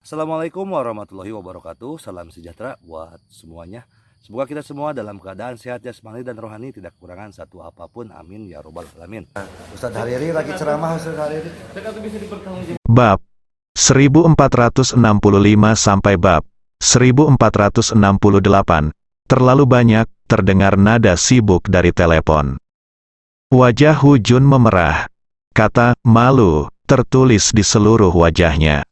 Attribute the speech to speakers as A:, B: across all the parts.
A: Assalamualaikum warahmatullahi wabarakatuh. Salam sejahtera buat semuanya. Semoga kita semua dalam keadaan sehat jasmani dan rohani, tidak kekurangan satu apapun. Amin ya robbal alamin. Ustadz Hariri lagi ceramah. Ustadz Hariri.
B: Bab 1465 sampai bab 1468. Terlalu banyak terdengar nada sibuk dari telepon. Wajah Hu Jun memerah. Kata malu tertulis di seluruh wajahnya.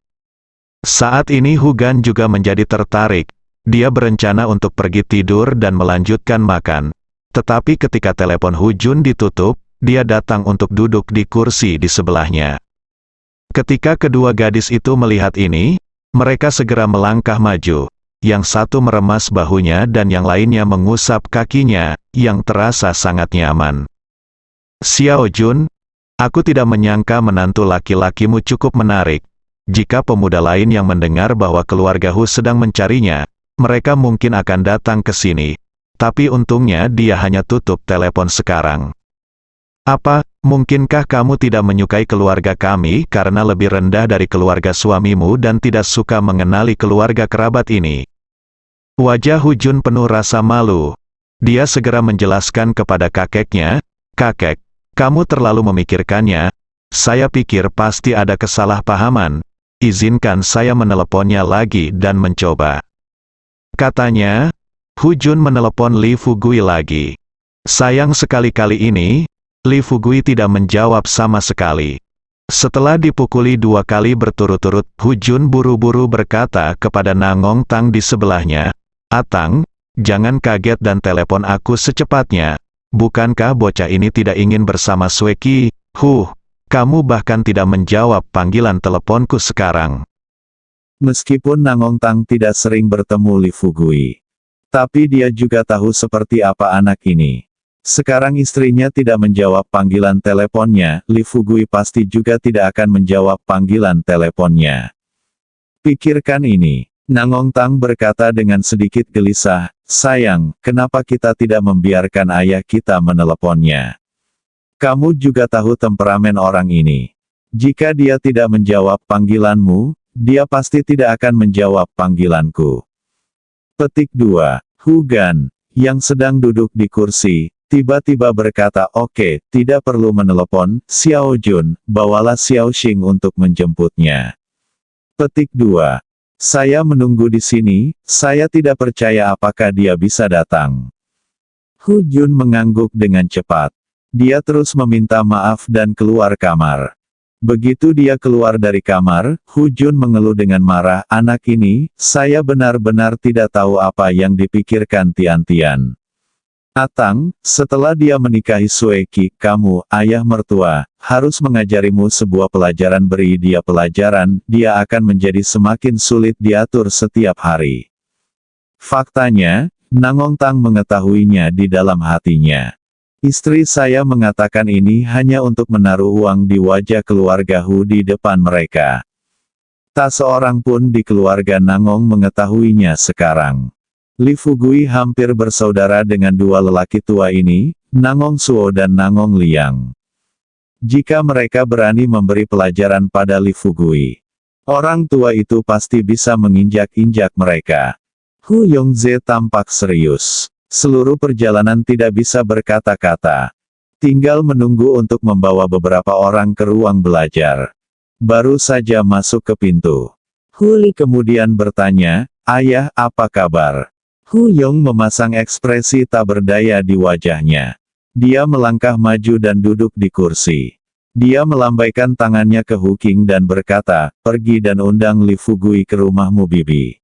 B: Saat ini Hu Gan juga menjadi tertarik. Dia berencana untuk pergi tidur dan melanjutkan makan. Tetapi ketika telepon Hu Jun ditutup, dia datang untuk duduk di kursi di sebelahnya. Ketika kedua gadis itu melihat ini, mereka segera melangkah maju. Yang satu meremas bahunya dan yang lainnya mengusap kakinya, yang terasa sangat nyaman. Xiao Jun, aku tidak menyangka menantu laki-lakimu cukup menarik. Jika pemuda lain yang mendengar bahwa keluarga Hu sedang mencarinya, mereka mungkin akan datang ke sini. Tapi untungnya dia hanya tutup telepon sekarang. Apa, mungkinkah kamu tidak menyukai keluarga kami karena lebih rendah dari keluarga suamimu dan tidak suka mengenali keluarga kerabat ini? Wajah Hu Jun penuh rasa malu. Dia segera menjelaskan kepada kakeknya, "Kakek, kamu terlalu memikirkannya. Saya pikir pasti ada kesalahpahaman. Izinkan saya meneleponnya lagi dan mencoba." Katanya, Hu Jun menelepon Li Fugui lagi. Sayang sekali kali ini, Li Fugui tidak menjawab sama sekali. Setelah dipukuli 2 kali berturut-turut, Hu Jun buru-buru berkata kepada Nangong Tang di sebelahnya, "Atang, jangan kaget dan telepon aku secepatnya. Bukankah bocah ini tidak ingin bersama Sweki? Kamu bahkan tidak menjawab panggilan teleponku sekarang." Meskipun Nangong Tang tidak sering bertemu Li Fugui, tapi dia juga tahu seperti apa anak ini. Sekarang istrinya tidak menjawab panggilan teleponnya, Li Fugui pasti juga tidak akan menjawab panggilan teleponnya. Pikirkan ini. Nangong Tang berkata dengan sedikit gelisah, "Sayang, kenapa kita tidak membiarkan ayah kita meneleponnya? Kamu juga tahu temperamen orang ini. Jika dia tidak menjawab panggilanmu, dia pasti tidak akan menjawab panggilanku." Petik 2. Hu Gan, yang sedang duduk di kursi, tiba-tiba berkata, "Oke, tidak perlu menelepon, Xiao Jun, bawalah Xiao Xing untuk menjemputnya." Petik 2. Saya menunggu di sini, saya tidak percaya apakah dia bisa datang. Hu Jun mengangguk dengan cepat. Dia terus meminta maaf dan keluar kamar. Begitu dia keluar dari kamar, Hu Jun mengeluh dengan marah, "Anak ini, saya benar-benar tidak tahu apa yang dipikirkan Tian-Tian. Atang, setelah dia menikahi Sweki, kamu, ayah mertua, harus mengajarimu sebuah pelajaran. Beri dia pelajaran, dia akan menjadi semakin sulit diatur setiap hari." Faktanya, Nangong Tang mengetahuinya di dalam hatinya. Istri saya mengatakan ini hanya untuk menaruh uang di wajah keluarga Hu di depan mereka. Tak seorang pun di keluarga Nangong mengetahuinya sekarang. Li Fugui hampir bersaudara dengan 2 lelaki tua ini, Nangong Suo dan Nangong Liang. Jika mereka berani memberi pelajaran pada Li Fugui, orang tua itu pasti bisa menginjak-injak mereka. Hu Yongze tampak serius. Seluruh perjalanan tidak bisa berkata-kata. Tinggal menunggu untuk membawa beberapa orang ke ruang belajar. Baru saja masuk ke pintu, Hu Li kemudian bertanya, "Ayah, apa kabar?" Hu Yong memasang ekspresi tak berdaya di wajahnya. Dia melangkah maju dan duduk di kursi. Dia melambaikan tangannya ke Hu Qing dan berkata, "Pergi dan undang Li Fugui ke rumahmu bibi."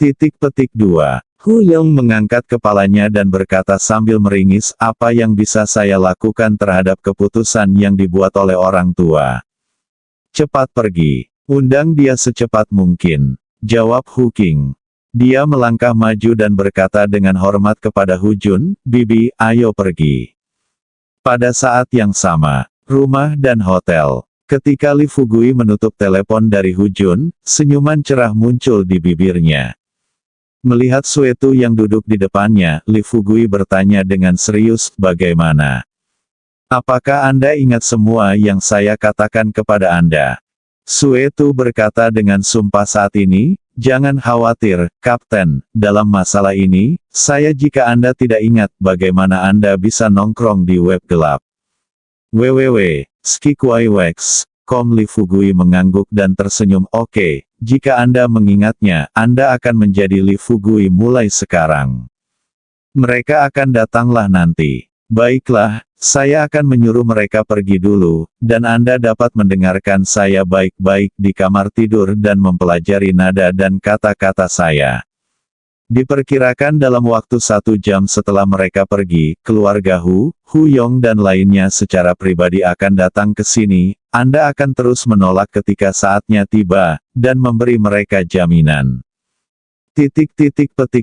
B: Petik 2. Hu Yong mengangkat kepalanya dan berkata sambil meringis, "Apa yang bisa saya lakukan terhadap keputusan yang dibuat oleh orang tua? Cepat pergi. Undang dia secepat mungkin," jawab Hu Qing. Dia melangkah maju dan berkata dengan hormat kepada Hu Jun, "Bibi, ayo pergi." Pada saat yang sama, rumah dan hotel. Ketika Li Fugui menutup telepon dari Hu Jun, senyuman cerah muncul di bibirnya. Melihat Suetu yang duduk di depannya, Li Fugui bertanya dengan serius, "Bagaimana? Apakah Anda ingat semua yang saya katakan kepada Anda?"
C: Suetu berkata dengan sumpah saat ini, jangan khawatir, Kapten, dalam masalah ini, jika Anda tidak ingat bagaimana Anda bisa nongkrong di web gelap. www.skikuaiwex.com. Lee Fugui mengangguk dan tersenyum. Oke, jika Anda mengingatnya, Anda akan menjadi Lee Fugui mulai sekarang. Mereka akan datanglah nanti. Baiklah, saya akan menyuruh mereka pergi dulu, dan Anda dapat mendengarkan saya baik-baik di kamar tidur dan mempelajari nada dan kata-kata saya. Diperkirakan dalam waktu 1 jam setelah mereka pergi, keluarga Hu Yong dan lainnya secara pribadi akan datang ke sini. Anda akan terus menolak ketika saatnya tiba, dan memberi mereka jaminan. Petik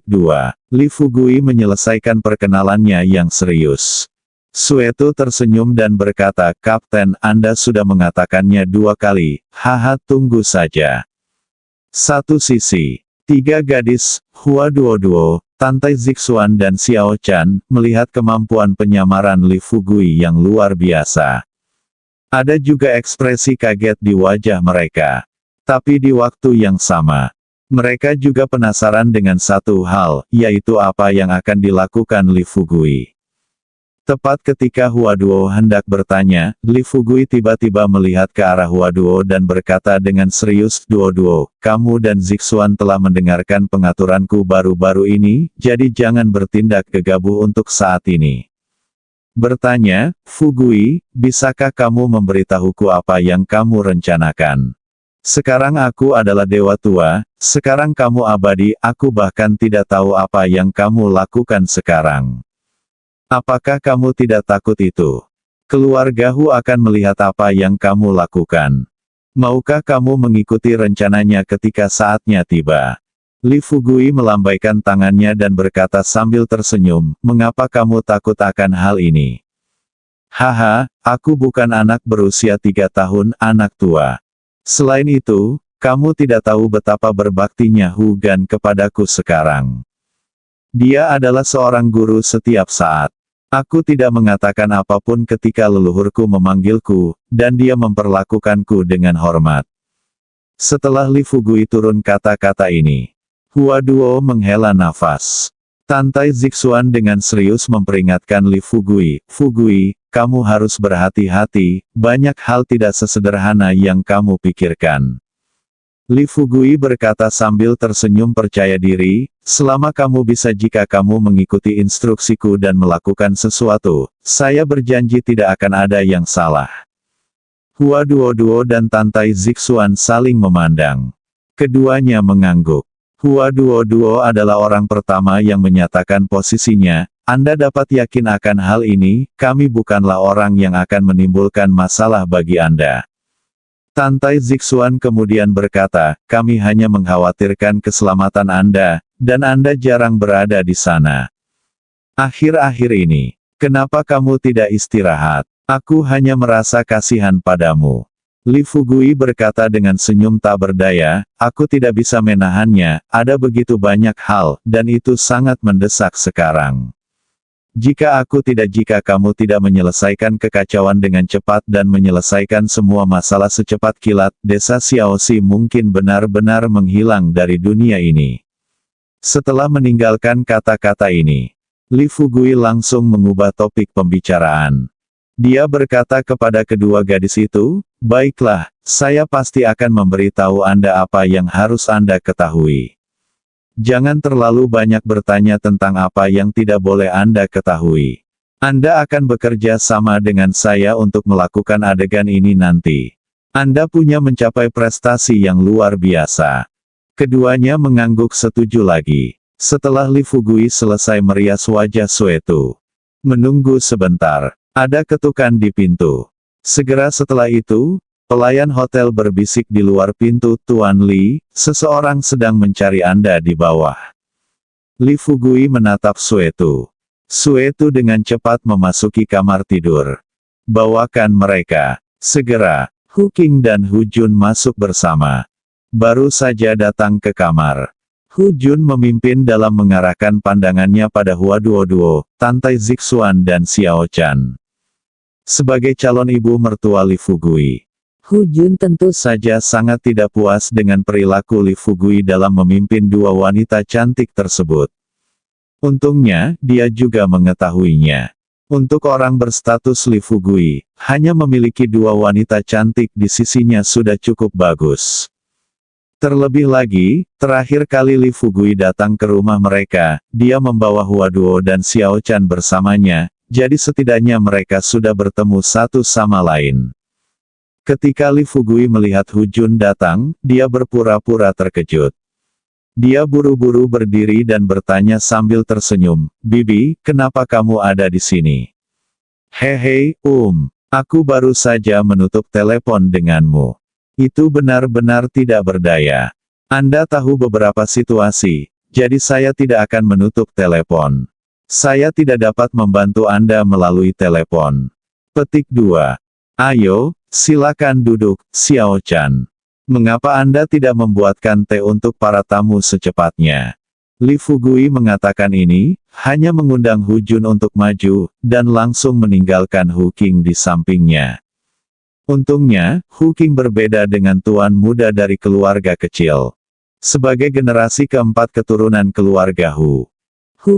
C: 2. Lee Fugui menyelesaikan perkenalannya yang serius. Suetu tersenyum dan berkata, Kapten, Anda sudah mengatakannya 2 kali, haha, tunggu saja. Satu sisi. 3 gadis, Hua Duo, Tantai Zixuan dan Xiao Chan, melihat kemampuan penyamaran Lee Fugui yang luar biasa. Ada juga ekspresi kaget di wajah mereka. Tapi di waktu yang sama, mereka juga penasaran dengan satu hal, yaitu apa yang akan dilakukan Lee Fugui. Tepat ketika Hua Duo hendak bertanya, Lee Fugui tiba-tiba melihat ke arah Hua Duo dan berkata dengan serius, Duo, kamu dan Zixuan telah mendengarkan pengaturanku baru-baru ini, jadi jangan bertindak gegabah untuk saat ini. Bertanya, Fugui, bisakah kamu memberitahuku apa yang kamu rencanakan? Sekarang aku adalah dewa tua, sekarang kamu abadi, aku bahkan tidak tahu apa yang kamu lakukan sekarang. Apakah kamu tidak takut itu? Keluarga Hu akan melihat apa yang kamu lakukan. Maukah kamu mengikuti rencananya ketika saatnya tiba? Lee Fugui melambaikan tangannya dan berkata sambil tersenyum, mengapa kamu takut akan hal ini? Haha, aku bukan anak berusia 3 tahun, anak tua. Selain itu, kamu tidak tahu betapa berbaktinya Hu Gan kepadaku sekarang. Dia adalah seorang guru setiap saat. Aku tidak mengatakan apapun ketika leluhurku memanggilku, dan dia memperlakukanku dengan hormat. Setelah Lee Fugui turun kata-kata ini, Hua Duo menghela nafas. Tantai Zixuan dengan serius memperingatkan Lee Fugui, Fugui, kamu harus berhati-hati, banyak hal tidak sesederhana yang kamu pikirkan. Lee Fugui berkata sambil tersenyum percaya diri, selama kamu bisa jika kamu mengikuti instruksiku dan melakukan sesuatu, saya berjanji tidak akan ada yang salah. Hua Duo dan Tantai Zixuan saling memandang. Keduanya mengangguk. Hua Duo adalah orang pertama yang menyatakan posisinya, Anda dapat yakin akan hal ini, kami bukanlah orang yang akan menimbulkan masalah bagi Anda. Tantai Zixuan kemudian berkata, kami hanya mengkhawatirkan keselamatan Anda, dan Anda jarang berada di sana. Akhir-akhir ini, kenapa kamu tidak istirahat? Aku hanya merasa kasihan padamu. Lee Fugui berkata dengan senyum tak berdaya, aku tidak bisa menahannya, ada begitu banyak hal, dan itu sangat mendesak sekarang. Jika kamu tidak menyelesaikan kekacauan dengan cepat dan menyelesaikan semua masalah secepat kilat, desa Xiaoxi mungkin benar-benar menghilang dari dunia ini. Setelah meninggalkan kata-kata ini, Lee Fugui langsung mengubah topik pembicaraan. Dia berkata kepada kedua gadis itu, baiklah, saya pasti akan memberitahu Anda apa yang harus Anda ketahui. Jangan terlalu banyak bertanya tentang apa yang tidak boleh Anda ketahui. Anda akan bekerja sama dengan saya untuk melakukan adegan ini nanti. Anda punya mencapai prestasi yang luar biasa. Keduanya mengangguk setuju lagi. Setelah Lee Fugui selesai merias wajah Suetu. Menunggu sebentar. Ada ketukan di pintu. Segera setelah itu, pelayan hotel berbisik di luar pintu, Tuan Lee, seseorang sedang mencari Anda di bawah. Lee Fugui menatap Suetu. Suetu dengan cepat memasuki kamar tidur. Bawakan mereka. Segera, Hu Qing dan Hu Jun masuk bersama. Baru saja datang ke kamar. Hu Jun memimpin dalam mengarahkan pandangannya pada Hua Duo, Tantai Zixuan dan Xiao Chan. Sebagai calon ibu mertua Lee Fugui,
D: Hu Jun tentu
C: saja sangat tidak puas dengan perilaku Li Fugui dalam memimpin dua wanita cantik tersebut. Untungnya, dia juga mengetahuinya. Untuk orang berstatus Li Fugui, hanya memiliki dua wanita cantik di sisinya sudah cukup bagus. Terlebih lagi, terakhir kali Li Fugui datang ke rumah mereka, dia membawa Hua Duo dan Xiao Chan bersamanya, jadi setidaknya mereka sudah bertemu satu sama lain. Ketika Li Fugui melihat Hu Jun datang, dia berpura-pura terkejut. Dia buru-buru berdiri dan bertanya sambil tersenyum, "Bibi, kenapa kamu ada di sini?" "Hehe, aku baru saja menutup telepon denganmu. Itu benar-benar tidak berdaya. Anda tahu beberapa situasi, jadi saya tidak akan menutup telepon. Saya tidak dapat membantu Anda melalui telepon." Petik 2. Ayo, silakan duduk, Xiao Chan. Mengapa Anda tidak membuatkan teh untuk para tamu secepatnya? Li Fugui mengatakan ini, hanya mengundang Hu Jun untuk maju, dan langsung meninggalkan Hu Qing di sampingnya. Untungnya, Hu Qing berbeda dengan tuan muda dari keluarga kecil. Sebagai generasi keempat keturunan keluarga Hu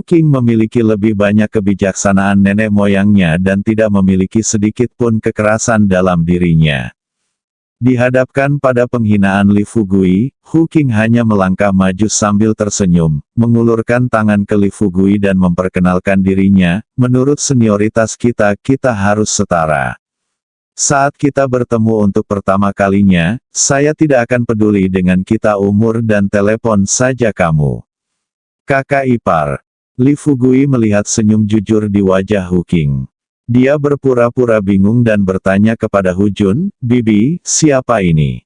C: Qing memiliki lebih banyak kebijaksanaan nenek moyangnya dan tidak memiliki sedikit pun kekerasan dalam dirinya. Dihadapkan pada penghinaan Li Fugui, Hu Qing hanya melangkah maju sambil tersenyum, mengulurkan tangan ke Li Fugui dan memperkenalkan dirinya, "Menurut senioritas kita harus setara. Saat kita bertemu untuk pertama kalinya, saya tidak akan peduli dengan kita umur dan telepon saja kamu." Kakak ipar. Li Fugui melihat senyum jujur di wajah Hu Qing. Dia berpura-pura bingung dan bertanya kepada Hu Jun, "Bibi, siapa ini?"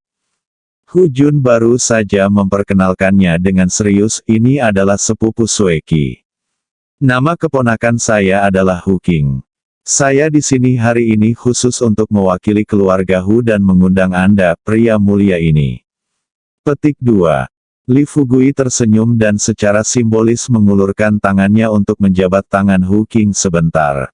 C: Hu Jun baru saja memperkenalkannya dengan serius, "Ini adalah sepupu Sueki. Nama keponakan saya adalah Hu Qing. Saya di sini hari ini khusus untuk mewakili keluarga Hu dan mengundang Anda, pria mulia ini." Petik 2. Li Fugui tersenyum dan secara simbolis mengulurkan tangannya untuk menjabat tangan Hu Qing sebentar.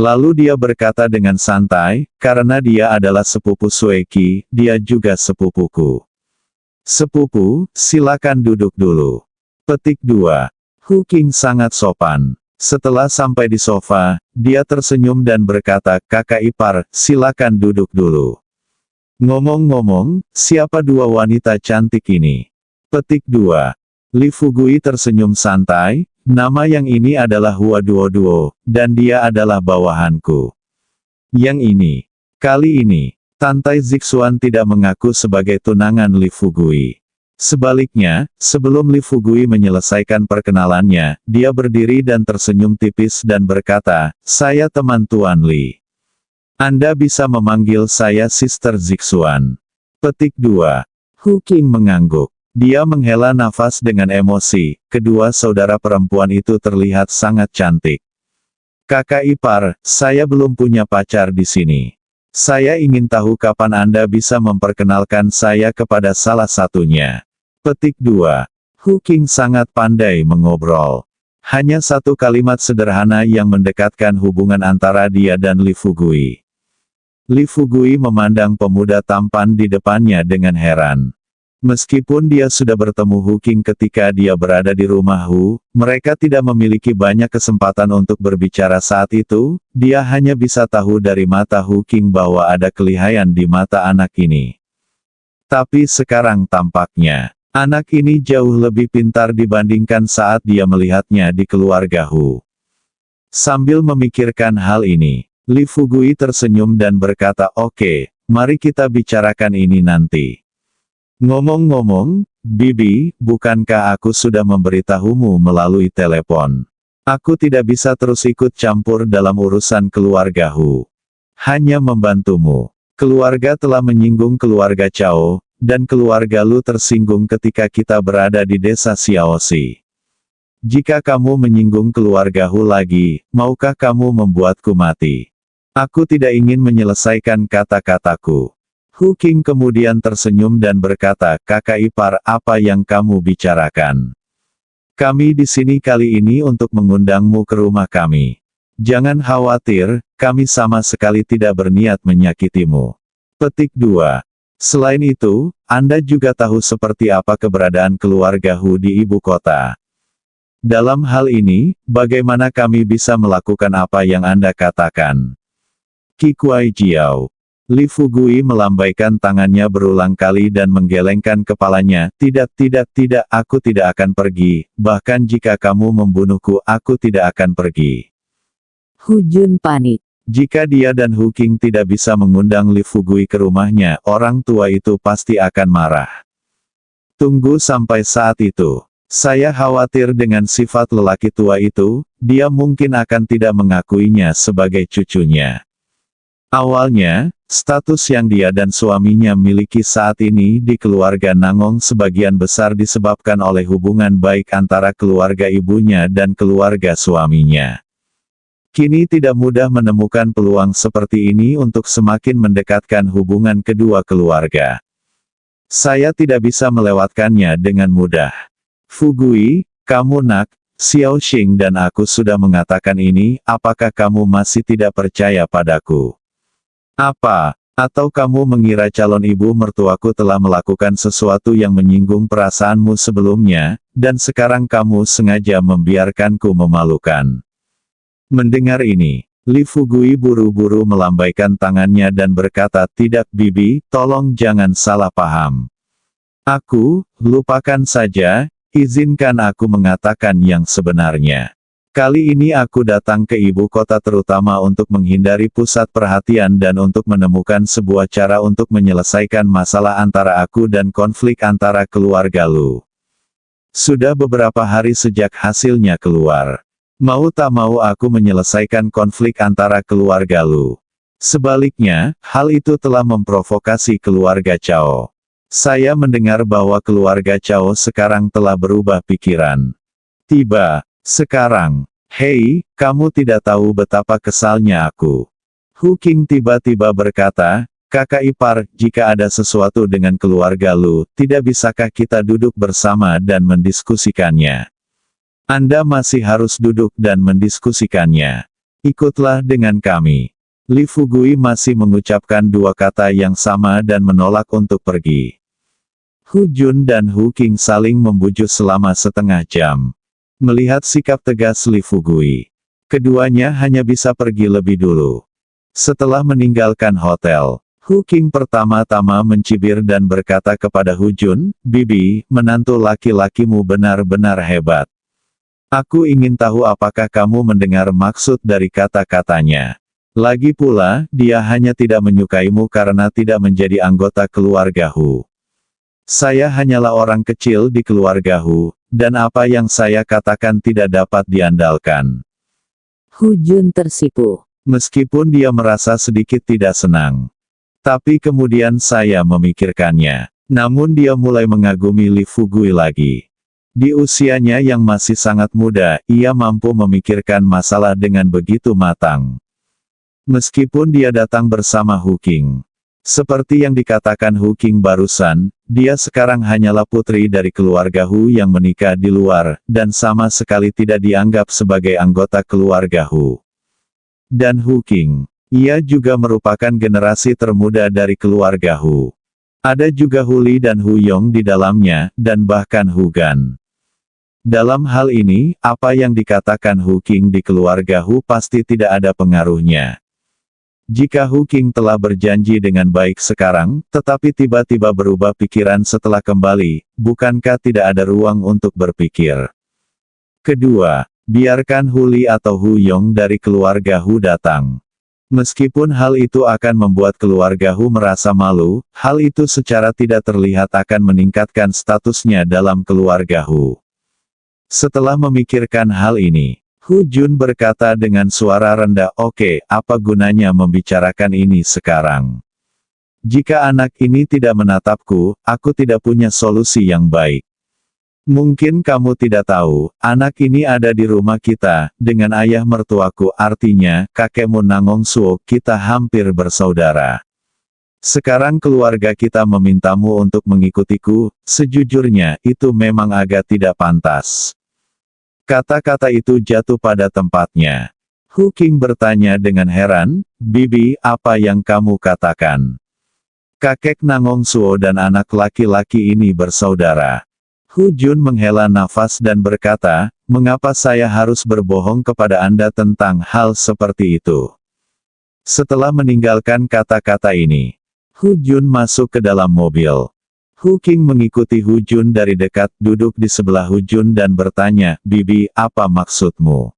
C: Lalu dia berkata dengan santai, "Karena dia adalah sepupu Sueki, dia juga sepupuku. Sepupu, silakan duduk dulu." Petik 2. Hu Qing sangat sopan. Setelah sampai di sofa, dia tersenyum dan berkata, "Kakak ipar, silakan duduk dulu. Ngomong-ngomong, siapa dua wanita cantik ini?" Petik 2. Li Fugui tersenyum santai, "Nama yang ini adalah Hua Duo, dan dia adalah bawahanku. Yang ini. Kali ini, Tante Zixuan tidak mengaku sebagai tunangan Li Fugui." Sebaliknya, sebelum Li Fugui menyelesaikan perkenalannya, dia berdiri dan tersenyum tipis dan berkata, "Saya teman Tuan Li. Anda bisa memanggil saya Sister Zixuan." Petik 2. Hu Qing mengangguk. Dia menghela nafas dengan emosi, kedua saudara perempuan itu terlihat sangat cantik. "Kakak ipar, saya belum punya pacar di sini. Saya ingin tahu kapan Anda bisa memperkenalkan saya kepada salah satunya." Petik 2. Hu Qing sangat pandai mengobrol. Hanya satu kalimat sederhana yang mendekatkan hubungan antara dia dan Li Fugui. Li Fugui memandang pemuda tampan di depannya dengan heran. Meskipun dia sudah bertemu Hu Qing ketika dia berada di rumah Hu, mereka tidak memiliki banyak kesempatan untuk berbicara saat itu, dia hanya bisa tahu dari mata Hu Qing bahwa ada kelihayan di mata anak ini. Tapi sekarang tampaknya, anak ini jauh lebih pintar dibandingkan saat dia melihatnya di keluarga Hu. Sambil memikirkan hal ini, Li Fugui tersenyum dan berkata, "Oke, mari kita bicarakan ini nanti. Ngomong-ngomong, Bibi, bukankah aku sudah memberitahumu melalui telepon? Aku tidak bisa terus ikut campur dalam urusan keluarga Hu. Hanya membantumu. Keluarga telah menyinggung keluarga Chao, dan keluarga Lu tersinggung ketika kita berada di desa Xiaoxi. Jika kamu menyinggung keluarga Hu lagi, maukah kamu membuatku mati?" Aku tidak ingin menyelesaikan kata-kataku. Hu Qing kemudian tersenyum dan berkata, "Kakak ipar, apa yang kamu bicarakan? Kami di sini kali ini untuk mengundangmu ke rumah kami. Jangan khawatir, kami sama sekali tidak berniat menyakitimu. Petik 2. Selain itu, Anda juga tahu seperti apa keberadaan keluarga Hu di ibu kota. Dalam hal ini, bagaimana kami bisa melakukan apa yang Anda katakan? Qi Kuai Jiao. Li Fugui melambaikan tangannya berulang kali dan menggelengkan kepalanya. Tidak, aku tidak akan pergi, bahkan jika kamu membunuhku, aku tidak akan pergi.
D: Hu Jun panik.
C: Jika dia dan Hu Qing tidak bisa mengundang Li Fugui ke rumahnya, orang tua itu pasti akan marah. Tunggu sampai saat itu. Saya khawatir dengan sifat lelaki tua itu, dia mungkin akan tidak mengakuinya sebagai cucunya. Awalnya, status yang dia dan suaminya miliki saat ini di keluarga Nangong sebagian besar disebabkan oleh hubungan baik antara keluarga ibunya dan keluarga suaminya. Kini tidak mudah menemukan peluang seperti ini untuk semakin mendekatkan hubungan kedua keluarga. Saya tidak bisa melewatkannya dengan mudah. Fugui, kamu nak, Xiao Xing dan aku sudah mengatakan ini, apakah kamu masih tidak percaya padaku? Apa? Atau kamu mengira calon ibu mertuaku telah melakukan sesuatu yang menyinggung perasaanmu sebelumnya, dan sekarang kamu sengaja membiarkanku memalukan? Mendengar ini, Li Fugui buru-buru melambaikan tangannya dan berkata, tidak bibi, tolong jangan salah paham. Aku, lupakan saja, izinkan aku mengatakan yang sebenarnya. Kali ini aku datang ke ibu kota terutama untuk menghindari pusat perhatian dan untuk menemukan sebuah cara untuk menyelesaikan masalah antara aku dan konflik antara keluarga Lu. Sudah beberapa hari sejak hasilnya keluar. Mau tak mau aku menyelesaikan konflik antara keluarga Lu. Sebaliknya, hal itu telah memprovokasi keluarga Cao. Saya mendengar bahwa keluarga Cao sekarang telah berubah pikiran. Sekarang, hei, kamu tidak tahu betapa kesalnya aku. Hu Qing tiba-tiba berkata, kakak ipar, jika ada sesuatu dengan keluarga Lu, tidak bisakah kita duduk bersama dan mendiskusikannya? Anda masih harus duduk dan mendiskusikannya. Ikutlah dengan kami. Li Fugui masih mengucapkan dua kata yang sama dan menolak untuk pergi. Hu Jun dan Hu Qing saling membujuk selama setengah jam. Melihat sikap tegas Li Fugui, keduanya hanya bisa pergi lebih dulu. Setelah meninggalkan hotel, Hu Qing pertama-tama mencibir dan berkata kepada Hu Jun, bibi, menantu laki-lakimu benar-benar hebat. Aku ingin tahu apakah kamu mendengar maksud dari kata-katanya. Lagi pula, dia hanya tidak menyukaimu karena tidak menjadi anggota keluarga Hu. Saya hanyalah orang kecil di keluarga Hu, dan apa yang saya katakan tidak dapat diandalkan.
D: Hu Jun tersipu.
C: Meskipun dia merasa sedikit tidak senang. Tapi kemudian saya memikirkannya. Namun dia mulai mengagumi Li Fugui lagi. Di usianya yang masih sangat muda, ia mampu memikirkan masalah dengan begitu matang. Meskipun dia datang bersama Hu Qing. Seperti yang dikatakan Hu Qing barusan, dia sekarang hanyalah putri dari keluarga Hu yang menikah di luar, dan sama sekali tidak dianggap sebagai anggota keluarga Hu. Dan Hu Qing, ia juga merupakan generasi termuda dari keluarga Hu. Ada juga Hu Li dan Hu Yong di dalamnya, dan bahkan Hu Gan. Dalam hal ini, apa yang dikatakan Hu Qing di keluarga Hu pasti tidak ada pengaruhnya. Jika Hu Qing telah berjanji dengan baik sekarang, tetapi tiba-tiba berubah pikiran setelah kembali, bukankah tidak ada ruang untuk berpikir? Kedua, biarkan Hu Li atau Hu Yong dari keluarga Hu datang. Meskipun hal itu akan membuat keluarga Hu merasa malu, hal itu secara tidak terlihat akan meningkatkan statusnya dalam keluarga Hu. Setelah memikirkan hal ini, Hu Jun berkata dengan suara rendah, oke, apa gunanya membicarakan ini sekarang? Jika anak ini tidak menatapku, aku tidak punya solusi yang baik. Mungkin kamu tidak tahu, anak ini ada di rumah kita, dengan ayah mertuaku, artinya, kakekmu Nangong Suo, kita hampir bersaudara. Sekarang keluarga kita memintamu untuk mengikutiku, sejujurnya, itu memang agak tidak pantas. Kata-kata itu jatuh pada tempatnya. Hu Qing bertanya dengan heran, bibi, apa yang kamu katakan? Kakek Nangong Suo dan anak laki-laki ini bersaudara. Hu Jun menghela nafas dan berkata, mengapa saya harus berbohong kepada Anda tentang hal seperti itu? Setelah meninggalkan kata-kata ini, Hu Jun masuk ke dalam mobil. Hu King mengikuti Hu Jun dari dekat, duduk di sebelah Hu Jun dan bertanya, Bibi, apa maksudmu?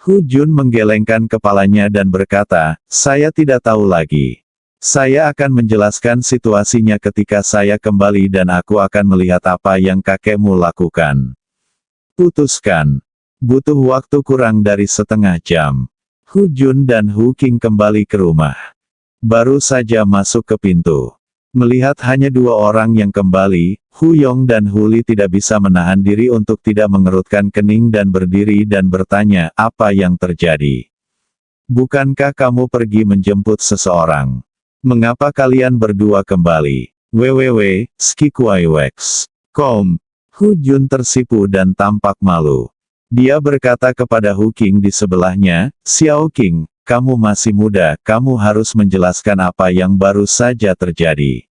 C: Hu Jun menggelengkan kepalanya dan berkata, saya tidak tahu lagi. Saya akan menjelaskan situasinya ketika saya kembali dan aku akan melihat apa yang kakekmu lakukan. Putuskan. Butuh waktu kurang dari setengah jam. Hu Jun dan Hu King kembali ke rumah. Baru saja masuk ke pintu. Melihat hanya dua orang yang kembali, Hu Yong dan Hu Li tidak bisa menahan diri untuk tidak mengerutkan kening dan berdiri dan bertanya, apa yang terjadi? Bukankah kamu pergi menjemput seseorang? Mengapa kalian berdua kembali? www.skikuaiwex.com. Hu Jun tersipu dan tampak malu. Dia berkata kepada Hu King di sebelahnya, Xiao King, kamu masih muda, kamu harus menjelaskan apa yang baru saja terjadi.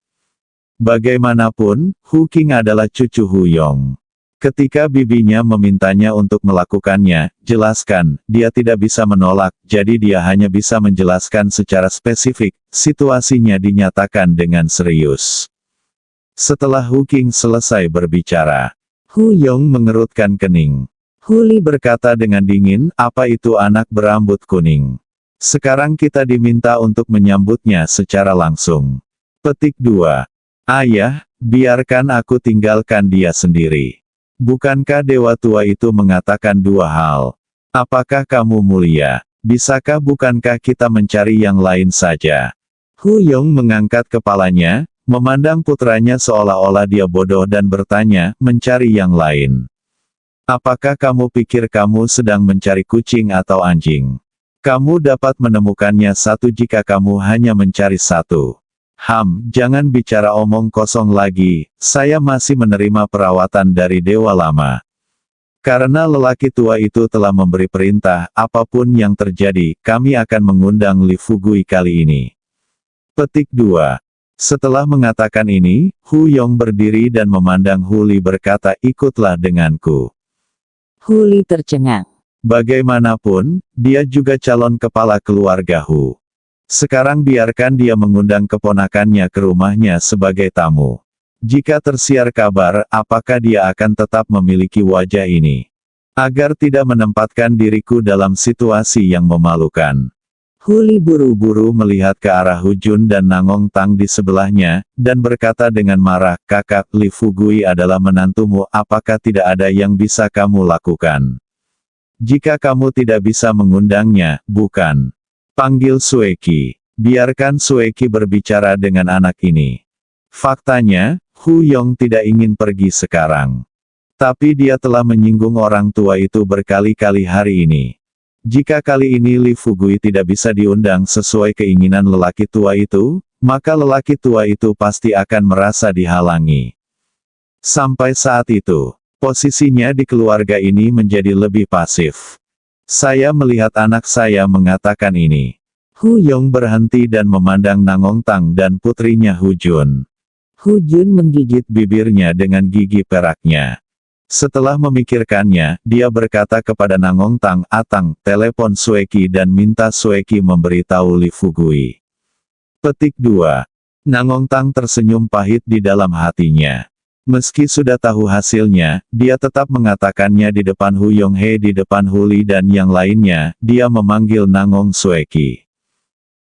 C: Bagaimanapun, Hu King adalah cucu Hu Yong. Ketika bibinya memintanya untuk melakukannya, jelaskan, dia tidak bisa menolak, jadi dia hanya bisa menjelaskan secara spesifik, situasinya dinyatakan dengan serius. Setelah Hu King selesai berbicara, Hu Yong mengerutkan kening. Hu Li berkata dengan dingin, apa itu anak berambut kuning? Sekarang kita diminta untuk menyambutnya secara langsung. Petik 2. Ayah, biarkan aku tinggalkan dia sendiri. Bukankah Dewa Tua itu mengatakan dua hal? Apakah kamu mulia? Bisakah bukankah kita mencari yang lain saja? Hu Yong mengangkat kepalanya, memandang putranya seolah-olah dia bodoh dan bertanya, mencari yang lain. Apakah kamu pikir kamu sedang mencari kucing atau anjing? Kamu dapat menemukannya satu jika kamu hanya mencari satu. Jangan bicara omong kosong lagi, saya masih menerima perawatan dari Dewa Lama. Karena lelaki tua itu telah memberi perintah, apapun yang terjadi, kami akan mengundang Li Fugui kali ini. Petik 2. Setelah mengatakan ini, Hu Yong berdiri dan memandang Hu Li berkata, ikutlah denganku.
D: Hu Li tercengang.
C: Bagaimanapun, dia juga calon kepala keluarga Hu. Sekarang biarkan dia mengundang keponakannya ke rumahnya sebagai tamu. Jika tersiar kabar, apakah dia akan tetap memiliki wajah ini? Agar tidak menempatkan diriku dalam situasi yang memalukan.
D: Hu Li
C: Buru-buru melihat ke arah Hu Jun dan Nangong Tang di sebelahnya, dan berkata dengan marah, kakak, Li Fugui adalah menantumu, apakah tidak ada yang bisa kamu lakukan? Jika kamu tidak bisa mengundangnya, bukan. Panggil Sueki. Biarkan Sueki berbicara dengan anak ini. Faktanya, Hu Yong tidak ingin pergi sekarang. Tapi dia telah menyinggung orang tua itu berkali-kali hari ini. Jika kali ini Li Fugui tidak bisa diundang sesuai keinginan lelaki tua itu, maka lelaki tua itu pasti akan merasa dihalangi. Sampai saat itu, posisinya di keluarga ini menjadi lebih pasif. Saya melihat anak saya mengatakan ini. Hu Yong berhenti dan memandang Nangong Tang dan putrinya Hu Jun.
D: Hu Jun menggigit
C: bibirnya dengan gigi peraknya. Setelah memikirkannya, dia berkata kepada Nangong Tang, Atang, telepon Sueki dan minta Sueki memberitahu Li Fugui. Petik 2. Nangong Tang tersenyum pahit di dalam hatinya. Meski sudah tahu hasilnya, dia tetap mengatakannya di depan Hu Yonghe, di depan Hu Li dan yang lainnya, dia memanggil Nangong Sueki.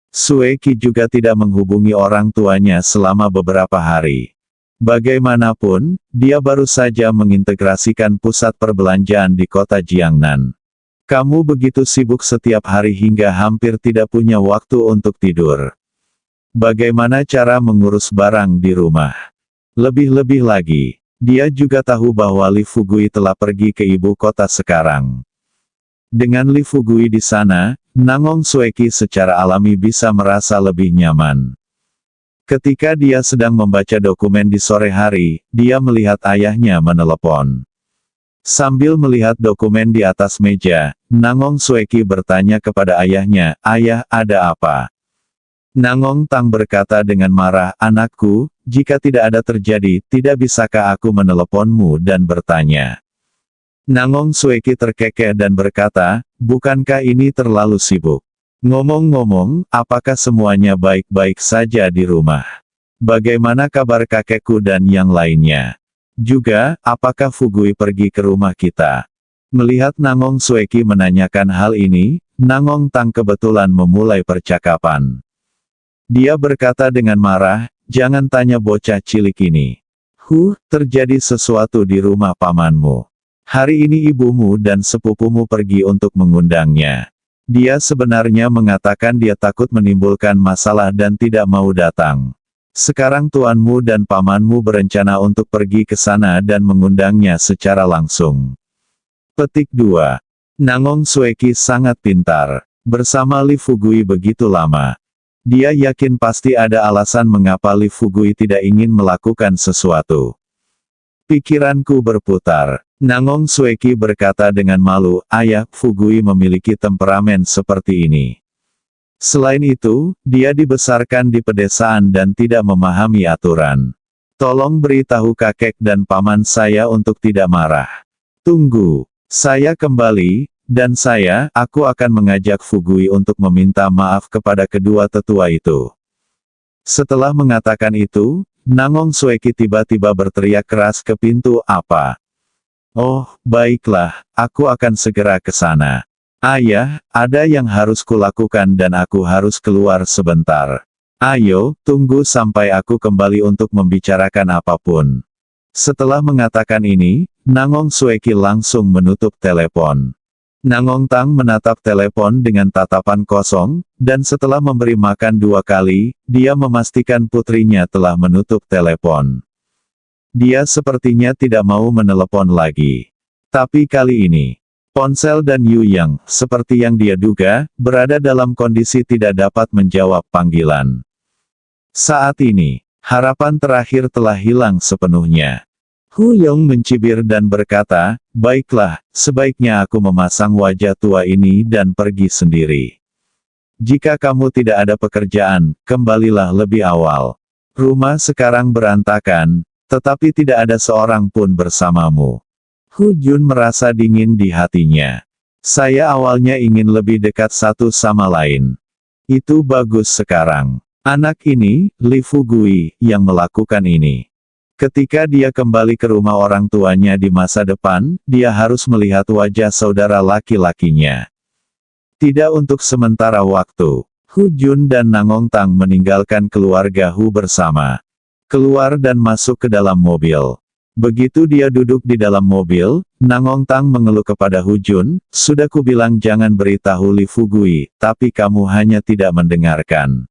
C: Sueki juga tidak menghubungi orang tuanya selama beberapa hari. Bagaimanapun, dia baru saja mengintegrasikan pusat perbelanjaan di kota Jiangnan. Kamu begitu sibuk setiap hari hingga hampir tidak punya waktu untuk tidur. Bagaimana cara mengurus barang di rumah? Lebih-lebih lagi, dia juga tahu bahwa Li Fugui telah pergi ke ibu kota sekarang. Dengan Li Fugui di sana, Nangong Sueki secara alami bisa merasa lebih nyaman. Ketika dia sedang membaca dokumen di sore hari, dia melihat ayahnya menelepon. Sambil melihat dokumen di atas meja, Nangong Sueki bertanya kepada ayahnya, "Ayah, ada apa?" Nangong Tang berkata dengan marah, anakku, jika tidak ada terjadi, tidak bisakah aku meneleponmu dan bertanya? Nangong Sueki terkekeh dan berkata, bukankah ini terlalu sibuk? Ngomong-ngomong, apakah semuanya baik-baik saja di rumah? Bagaimana kabar kakekku dan yang lainnya? Juga, apakah Fugui pergi ke rumah kita? Melihat Nangong Sueki menanyakan hal ini, Nangong Tang kebetulan memulai percakapan. Dia berkata dengan marah, jangan tanya bocah cilik ini. Terjadi sesuatu di rumah pamanmu. Hari ini ibumu dan sepupumu pergi untuk mengundangnya. Dia sebenarnya mengatakan dia takut menimbulkan masalah dan tidak mau datang. Sekarang tuanmu dan pamanmu berencana untuk pergi ke sana dan mengundangnya secara langsung. Petik 2. Nangong Sueki sangat pintar. Bersama Li Fugui begitu lama. Dia yakin pasti ada alasan mengapa Li Fugui tidak ingin melakukan sesuatu. Pikiranku berputar. Nangong Sueki berkata dengan malu, ayah, Fugui memiliki temperamen seperti ini. Selain itu, dia dibesarkan di pedesaan dan tidak memahami aturan. Tolong beritahu kakek dan paman saya untuk tidak marah. Tunggu, saya kembali. Dan aku akan mengajak Fugui untuk meminta maaf kepada kedua tetua itu. Setelah mengatakan itu, Nangong Sueki tiba-tiba berteriak keras ke pintu, apa? Oh, baiklah, aku akan segera ke sana. Ayah, ada yang harus kulakukan dan aku harus keluar sebentar. Ayo, tunggu sampai aku kembali untuk membicarakan apapun. Setelah mengatakan ini, Nangong Sueki langsung menutup telepon. Nangong Tang menatap telepon dengan tatapan kosong, dan setelah memberi makan 2 kali, dia memastikan putrinya telah menutup telepon. Dia sepertinya tidak mau menelepon lagi. Tapi kali ini, ponsel dan Yu Yang, seperti yang dia duga, berada dalam kondisi tidak dapat menjawab panggilan. Saat ini, harapan terakhir telah hilang sepenuhnya. Hu Yong mencibir dan berkata, baiklah, sebaiknya aku memasang wajah tua ini dan pergi sendiri. Jika kamu tidak ada pekerjaan, kembalilah lebih awal. Rumah sekarang berantakan, tetapi tidak ada seorang pun bersamamu. Hu Jun merasa dingin di hatinya. Saya awalnya ingin lebih dekat satu sama lain. Itu bagus sekarang. Anak ini, Li Fugui, yang melakukan ini. Ketika dia kembali ke rumah orang tuanya di masa depan, dia harus melihat wajah saudara laki-lakinya. Tidak untuk sementara waktu, Hu Jun dan Nangong Tang meninggalkan keluarga Hu bersama. Keluar dan masuk ke dalam mobil. Begitu dia duduk di dalam mobil, Nangong Tang mengeluh kepada Hu Jun, sudah kubilang jangan beritahu Li Fugui, tapi kamu hanya tidak mendengarkan.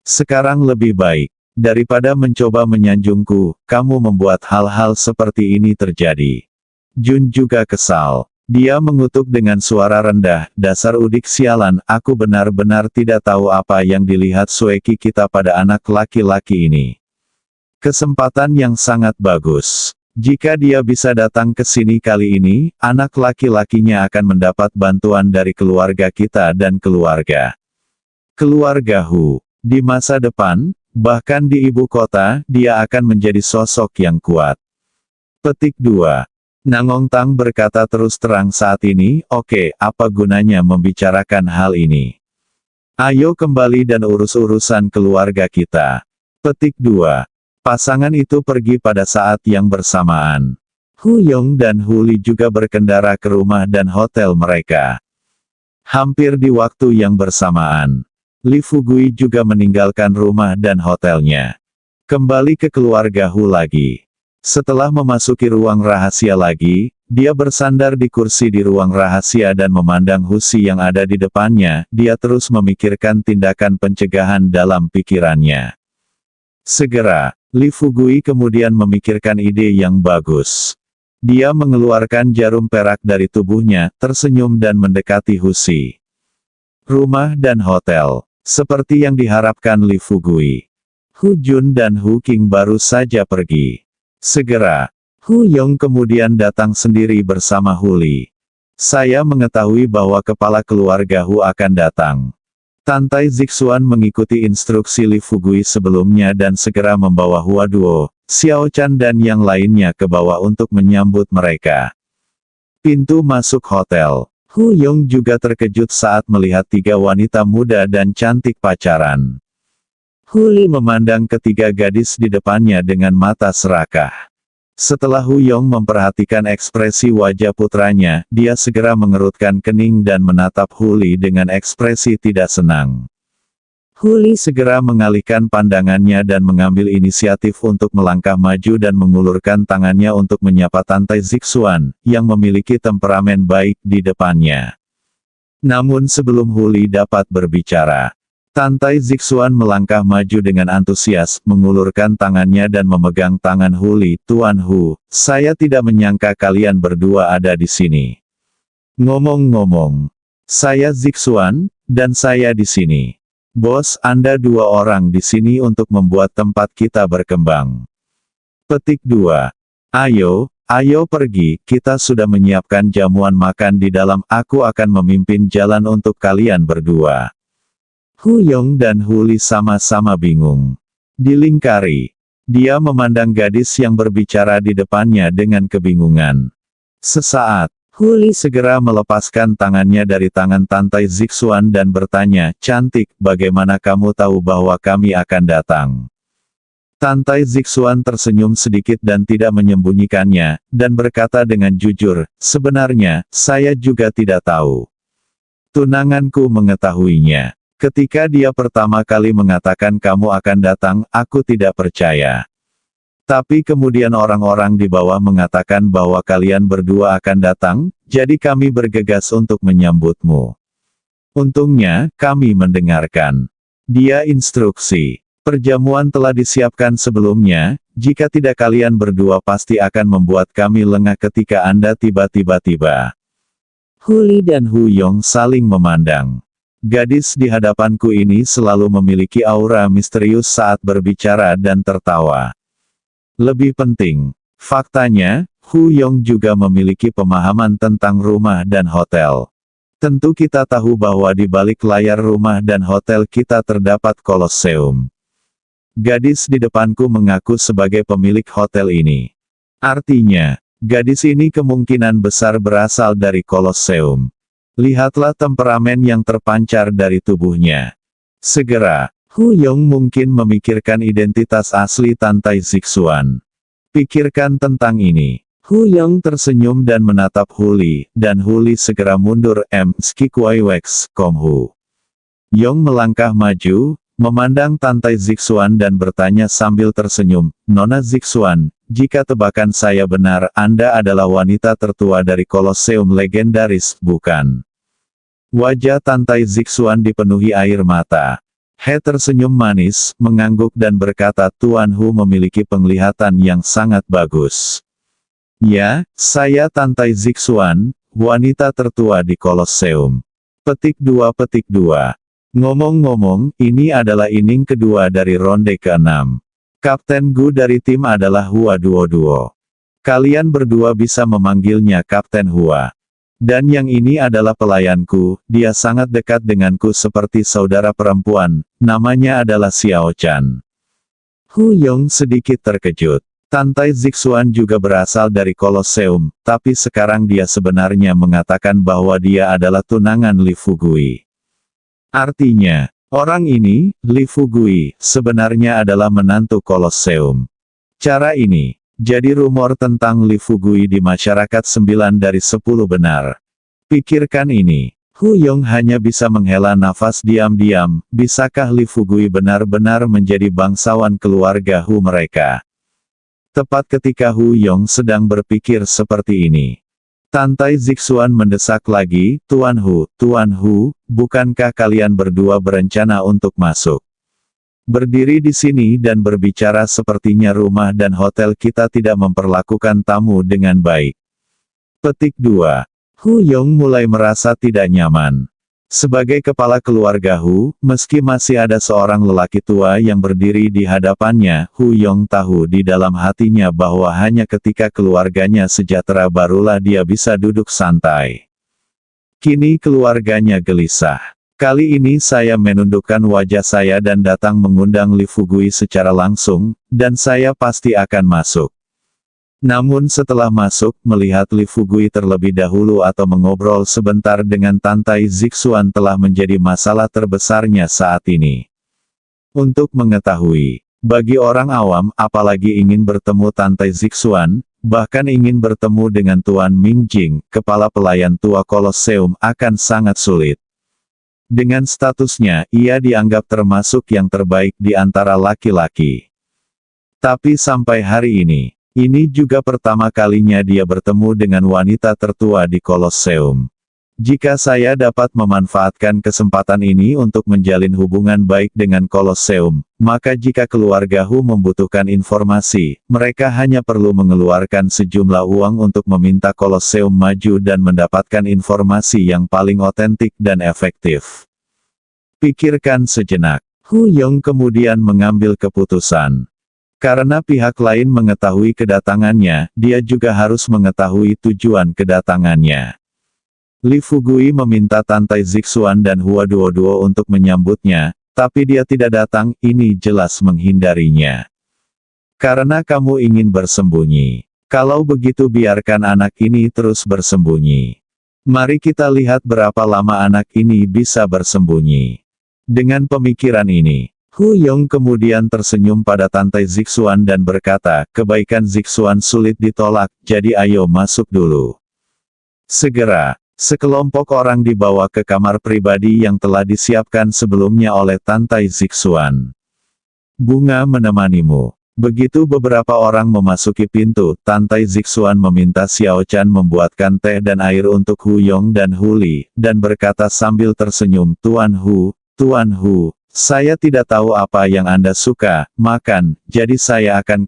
C: Sekarang lebih baik. Daripada mencoba menyanjungku, kamu membuat hal-hal seperti ini terjadi. Jun juga kesal. Dia mengutuk dengan suara rendah, dasar udik sialan, aku benar-benar tidak tahu apa yang dilihat Sueki kita pada anak laki-laki ini. Kesempatan yang sangat bagus. Jika dia bisa datang ke sini kali ini, anak laki-lakinya akan mendapat bantuan dari keluarga kita dan keluarga Hu. Di masa depan, bahkan di ibu kota, dia akan menjadi sosok yang kuat. Petik 2. Nangong Tang berkata terus terang saat ini, oke, apa gunanya membicarakan hal ini? Ayo kembali dan urus urusan keluarga kita. Petik 2. Pasangan itu pergi pada saat yang bersamaan. Hu Yong dan Hu Li juga berkendara ke rumah dan hotel mereka. Hampir di waktu yang bersamaan. Li Fugui juga meninggalkan rumah dan hotelnya. Kembali ke keluarga Hu lagi. Setelah memasuki ruang rahasia lagi, dia bersandar di kursi di ruang rahasia dan memandang Husi yang ada di depannya, dia terus memikirkan tindakan pencegahan dalam pikirannya. Segera, Li Fugui kemudian memikirkan ide yang bagus. Dia mengeluarkan jarum perak dari tubuhnya, tersenyum dan mendekati Husi. Rumah dan hotel. Seperti yang diharapkan Li Fugui. Hu Jun dan Hu Qing baru saja pergi. Segera, Hu Yong kemudian datang sendiri bersama Hu Li. Saya mengetahui bahwa kepala keluarga Hu akan datang. Tantai Zixuan mengikuti instruksi Li Fugui sebelumnya dan segera membawa Hua Duo, Xiao Chan dan yang lainnya ke bawah untuk menyambut mereka. Pintu masuk hotel. Hu Yong juga terkejut saat melihat tiga wanita muda dan cantik pacaran.
D: Hu Li
C: Memandang ketiga gadis di depannya dengan mata serakah. Setelah Hu Yong memperhatikan ekspresi wajah putranya, dia segera mengerutkan kening dan menatap Hu Li dengan ekspresi tidak senang.
D: Hu Li
C: Segera mengalihkan pandangannya dan mengambil inisiatif untuk melangkah maju dan mengulurkan tangannya untuk menyapa Tantai Zixuan, yang memiliki temperamen baik di depannya. Namun sebelum Hu Li dapat berbicara, Tantai Zixuan melangkah maju dengan antusias, mengulurkan tangannya dan memegang tangan Hu Li. "Tuan Hu, saya tidak menyangka kalian berdua ada di sini. Ngomong-ngomong, saya Zixuan, dan saya di sini. Bos, Anda dua orang di sini untuk membuat tempat kita berkembang." Petik 2. Ayo pergi, kita sudah menyiapkan jamuan makan di dalam, aku akan memimpin jalan untuk kalian berdua. Hu Yong dan Hu Li sama-sama bingung. Dilingkari. Dia memandang gadis yang berbicara di depannya dengan kebingungan. Sesaat,
D: Hu Li
C: segera melepaskan tangannya dari tangan Tantai Zixuan dan bertanya, "Cantik, bagaimana kamu tahu bahwa kami akan datang?" Tantai Zixuan tersenyum sedikit dan tidak menyembunyikannya, dan berkata dengan jujur, "Sebenarnya, saya juga tidak tahu. Tunanganku mengetahuinya. Ketika dia pertama kali mengatakan kamu akan datang, aku tidak percaya. Tapi kemudian orang-orang di bawah mengatakan bahwa kalian berdua akan datang, jadi kami bergegas untuk menyambutmu. Untungnya, kami mendengarkan. Dia instruksi. Perjamuan telah disiapkan sebelumnya, jika tidak kalian berdua pasti akan membuat kami lengah ketika Anda tiba-tiba tiba."
D: Hu Li dan
C: Hu Yong saling memandang. Gadis di hadapanku ini selalu memiliki aura misterius saat berbicara dan tertawa. Lebih penting, faktanya, Hu Yong juga memiliki pemahaman tentang rumah dan hotel. Tentu kita tahu bahwa di balik layar rumah dan hotel kita terdapat Kolosseum. Gadis di depanku mengaku sebagai pemilik hotel ini. Artinya, gadis ini kemungkinan besar berasal dari Kolosseum. Lihatlah temperamen yang terpancar dari tubuhnya. Segera, Hu Yong mungkin memikirkan identitas asli Tantai Zixuan. Pikirkan tentang ini. Hu Yong tersenyum dan menatap Hu Li, dan Hu Li segera mundur. Skikuai Wex, Kom Hu. Yong melangkah maju, memandang Tantai Zixuan dan bertanya sambil tersenyum, "Nona Zixuan, jika tebakan saya benar, Anda adalah wanita tertua dari Kolosseum legendaris, bukan?" Wajah Tantai Zixuan dipenuhi air mata. He tersenyum manis, mengangguk dan berkata, "Tuan Hu memiliki penglihatan yang sangat bagus." "Ya, saya Tantai Zixuan, wanita tertua di Kolosseum." Petik 2. Ngomong-ngomong, ini adalah inning kedua dari ronde ke-6. Kapten Gu dari tim adalah Hua Duo. Kalian berdua bisa memanggilnya Kapten Hua. Dan yang ini adalah pelayanku, dia sangat dekat denganku seperti saudara perempuan, namanya adalah Xiao Chan. Hu Yong sedikit terkejut. Tantai Zixuan juga berasal dari Kolosseum, tapi sekarang dia sebenarnya mengatakan bahwa dia adalah tunangan Li Fugui. Artinya, orang ini, Li Fugui, sebenarnya adalah menantu Kolosseum. Cara ini, jadi rumor tentang Li Fugui di masyarakat 9 dari 10 benar. Pikirkan ini. Hu Yong hanya bisa menghela nafas diam-diam, bisakah Li Fugui benar-benar menjadi bangsawan keluarga Hu mereka? Tepat ketika Hu Yong sedang berpikir seperti ini, Tantai Zixuan mendesak lagi, Tuan Hu, bukankah kalian berdua berencana untuk masuk? Berdiri di sini dan berbicara sepertinya rumah dan hotel kita tidak memperlakukan tamu dengan baik." Petik 2. Hu Yong mulai merasa tidak nyaman. Sebagai kepala keluarga Hu, meski masih ada seorang lelaki tua yang berdiri di hadapannya, Hu Yong tahu di dalam hatinya bahwa hanya ketika keluarganya sejahtera barulah dia bisa duduk santai. Kini keluarganya gelisah. Kali ini saya menundukkan wajah saya dan datang mengundang Li Fugui secara langsung, dan saya pasti akan masuk. Namun setelah masuk, melihat Li Fugui terlebih dahulu atau mengobrol sebentar dengan Tantai Zixuan telah menjadi masalah terbesarnya saat ini. Untuk mengetahui, bagi orang awam, apalagi ingin bertemu Tantai Zixuan, bahkan ingin bertemu dengan Tuan Mingjing, kepala pelayan tua Kolosseum, akan sangat sulit. Dengan statusnya, ia dianggap termasuk yang terbaik di antara laki-laki. Tapi sampai hari ini juga pertama kalinya dia bertemu dengan wanita tertua di Kolosseum. Jika saya dapat memanfaatkan kesempatan ini untuk menjalin hubungan baik dengan Kolosseum, maka jika keluarga Hu membutuhkan informasi, mereka hanya perlu mengeluarkan sejumlah uang untuk meminta Kolosseum maju dan mendapatkan informasi yang paling otentik dan efektif. Pikirkan sejenak. Hu Yong kemudian mengambil keputusan. Karena pihak lain mengetahui kedatangannya, dia juga harus mengetahui tujuan kedatangannya. Li Fugui meminta Tantai Zixuan dan Hua Duoduo untuk menyambutnya, tapi dia tidak datang, ini jelas menghindarinya. Karena kamu ingin bersembunyi. Kalau begitu biarkan anak ini terus bersembunyi. Mari kita lihat berapa lama anak ini bisa bersembunyi. Dengan pemikiran ini, Hu Yong kemudian tersenyum pada Tantai Zixuan dan berkata, kebaikan Zixuan sulit ditolak, jadi ayo masuk dulu. Segera, sekelompok orang dibawa ke kamar pribadi yang telah disiapkan sebelumnya oleh Tantai Zixuan. Bunga menemanimu. Begitu beberapa orang memasuki pintu, Tantai Zixuan meminta Xiao Chan membuatkan teh dan air untuk Hu Yong dan Hu Li, dan berkata sambil tersenyum, Tuan Hu, saya tidak tahu apa yang Anda suka makan, jadi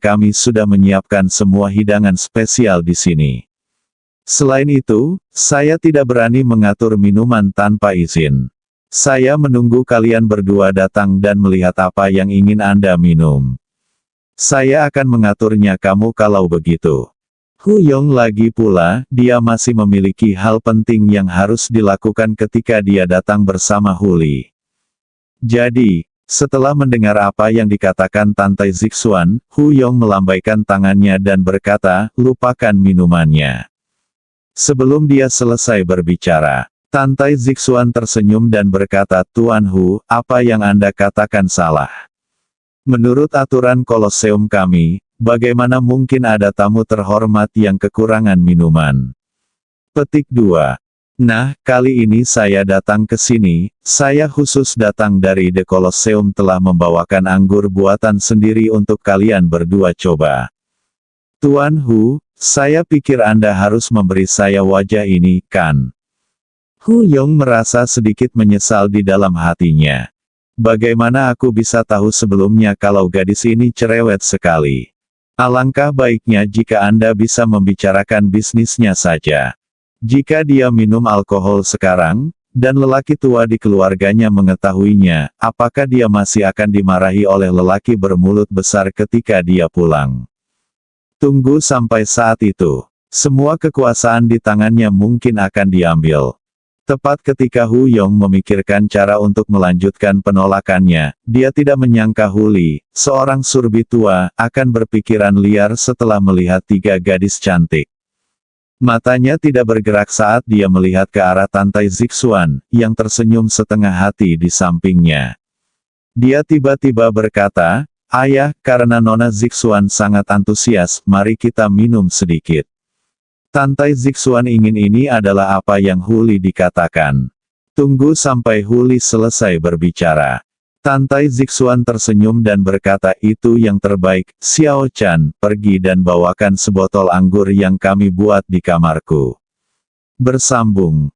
C: kami sudah menyiapkan semua hidangan spesial di sini. Selain itu, saya tidak berani mengatur minuman tanpa izin. Saya menunggu kalian berdua datang dan melihat apa yang ingin Anda minum. Saya akan mengaturnya kamu kalau begitu. Hu Yong lagi pula, dia masih memiliki hal penting yang harus dilakukan ketika dia datang bersama Hu Li. Jadi, setelah mendengar apa yang dikatakan Tantai Zixuan, Hu Yong melambaikan tangannya dan berkata, lupakan minumannya. Sebelum dia selesai berbicara, Tantai Zixuan tersenyum dan berkata, Tuan Hu, apa yang Anda katakan salah. Menurut aturan Kolosseum kami, bagaimana mungkin ada tamu terhormat yang kekurangan minuman? Petik 2. Nah, kali ini saya datang ke sini, saya khusus datang dari The Colosseum telah membawakan anggur buatan sendiri untuk kalian berdua coba. Tuan Hu, saya pikir Anda harus memberi saya wajah ini, kan? Hu Yong merasa sedikit menyesal di dalam hatinya. Bagaimana aku bisa tahu sebelumnya kalau gadis ini cerewet sekali? Alangkah baiknya jika Anda bisa membicarakan bisnisnya saja. Jika dia minum alkohol sekarang, dan lelaki tua di keluarganya mengetahuinya, apakah dia masih akan dimarahi oleh lelaki bermulut besar ketika dia pulang? Tunggu sampai saat itu. Semua kekuasaan di tangannya mungkin akan diambil. Tepat ketika Hu Yong memikirkan cara untuk melanjutkan penolakannya, dia tidak menyangka Hu Li, seorang surbi tua, akan berpikiran liar setelah melihat 3 gadis cantik. Matanya tidak bergerak saat dia melihat ke arah Tantai Zixuan, yang tersenyum setengah hati di sampingnya. Dia tiba-tiba berkata, Ayah, karena Nona Zixuan sangat antusias, mari kita minum sedikit. Tantai Zixuan ingin ini adalah apa yang Hu Li dikatakan. Tunggu sampai Hu Li selesai berbicara. Tantai Zixuan tersenyum dan berkata, itu yang terbaik, Xiao Chan, pergi dan bawakan sebotol anggur yang kami buat di kamarku. Bersambung.